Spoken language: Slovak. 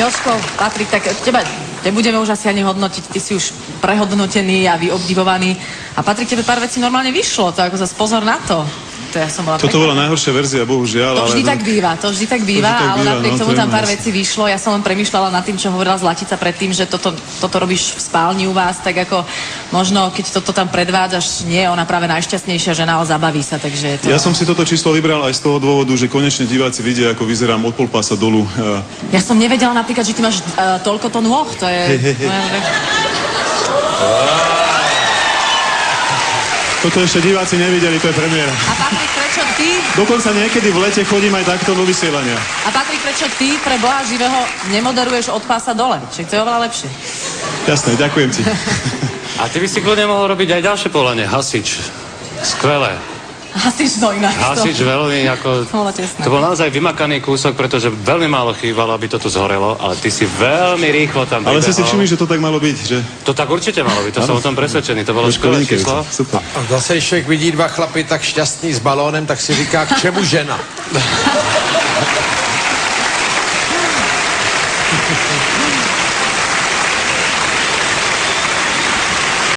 Jožko, Patrik, tak teba nebudeme už asi ani hodnotiť, ty si už prehodnotený a vyobdivovaný. A Patrik, tebe pár vecí normálne vyšlo, to ako zase pozor na to. Ja som bola Toto bola najhoršia verzia, bohužiaľ. To vždy tak býva, ale napriek tomu tam pár vecí vyšlo. Ja som len premýšľala nad tým, čo hovorila Zlatica predtým, že toto robíš v spálni u vás, tak ako možno, keď toto tam predvádzaš, nie je ona práve najšťastnejšia žena, ale zabaví sa, takže to... Ja som si toto číslo vybral aj z toho dôvodu, že konečne diváci vidia, ako vyzerám od polpása dolu. Ja som nevedela napríklad, že ty máš toľko to nôh, to je... Toto ešte diváci nevideli, to je premiéra. A Patrik, prečo ty? Dokonca niekedy v lete chodím aj takto do vysielania. A Patrik, prečo ty pre Boha živého nemoderuješ od pása dole? Čiže to je oveľa lepšie. Jasné, ďakujem ti. A ty by si kľudne mohol robiť aj ďalšie povolanie. Hasič. Skvelé. Hasič, no inak to. Hasič veľmi ako... To bol naozaj vymakaný kúsok, pretože veľmi málo chýbalo, aby to tu zhorelo, ale ty si veľmi rýchlo tam pribehol. Ale si všimli, že to tak malo byť, že? To tak určite malo byť, to som o tom presvedčený, to bolo skvelé číslo. A zase, když člověk vidí dva chlapy tak šťastný s balónem, tak si říká, k čemu žena?